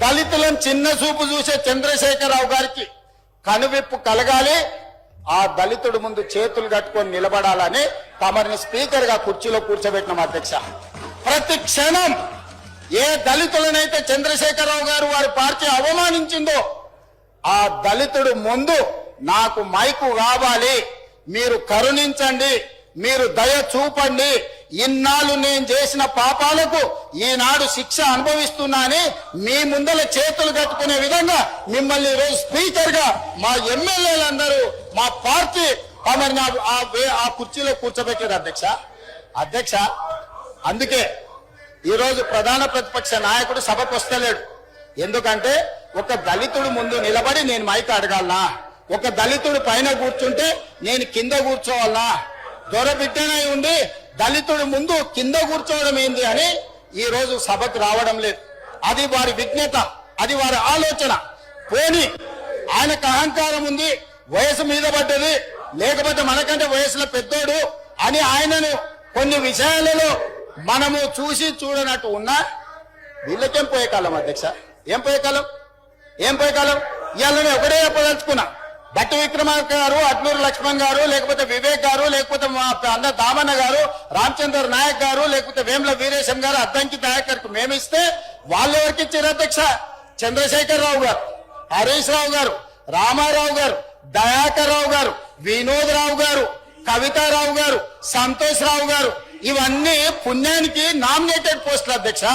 దళితులను చిన్న చూపు చూసే చంద్రశేఖరరావు గారికి కనువిప్పు కలగాలి. ఆ దళితుడు ముందు చేతులు కట్టుకొని నిలబడాలని తమరిని స్పీకర్ గా కుర్చీలో కూర్చోబెట్టిన అధ్యక్ష. ప్రతి క్షణం ఏ దళితులనైతే చంద్రశేఖరరావు గారు వారి పార్టీ అవమానించిందో ఆ దళితుడు ముందు నాకు మైకు కావాలి, మీరు కరుణించండి, మీరు దయ చూపండి, ఇన్నాళ్ళు నేను చేసిన పాపాలకు ఈనాడు శిక్ష అనుభవిస్తున్నానని మీ ముందర చేతులు కట్టుకునే విధంగా మిమ్మల్ని ఈరోజు స్పీకర్ గా మా ఎమ్మెల్యేలందరూ మా పార్టీ తమని ఆ కుర్చీలో కూర్చోబెట్టారు అధ్యక్ష. అందుకే ఈరోజు ప్రధాన ప్రతిపక్ష నాయకుడు సభకు వస్తలేడు. ఎందుకంటే ఒక దళితుడు ముందు నిలబడి నేను మైక్ అడగాలనా, ఒక దళితుడు పైన కూర్చుంటే నేను కింద కూర్చోవాలనా, దొరబిడ్డనై ఉండి దళితుడు ముందు కింద కూర్చోవడం ఏంది అని ఈ రోజు సభకు రావడం లేదు. అది వారి విజ్ఞత, అది వారి ఆలోచన. పోని ఆయనకు అహంకారం ఉంది, వయసు మీద పడ్డది, లేకపోతే మనకంటే వయసులో పెద్దోడు అని ఆయనను కొన్ని విషయాలలో మనము చూసి చూడనట్టు ఉన్నా వీళ్ళకేం పోయే కాలం అధ్యక్ష, ఏం పోయే కాలం ఇవాళ ఒకటే చెప్పదలుచుకున్నా. భట్టి విక్రమార్క గారు, అట్లూరు లక్ష్మణ్ గారు, లేకపోతే వివేక్ గారు, లేకపోతే మా అన్న దామన్న గారు, రామచంద్ర నాయక్ గారు, లేకపోతే వేముల వీరేశం గారు, అద్దంకి నాయక్ మేమిస్తే వాళ్ళు ఎవరికి ఇచ్చారు అధ్యక్ష? చంద్రశేఖరరావు గారు, హరీష్ రావు గారు, రామారావు గారు, దయాకర్ రావు గారు, వినోద్ రావు గారు, కవితారావు గారు, సంతోష్ రావు గారు, ఇవన్నీ పుణ్యానికి నామినేటెడ్ పోస్టులు అధ్యక్ష.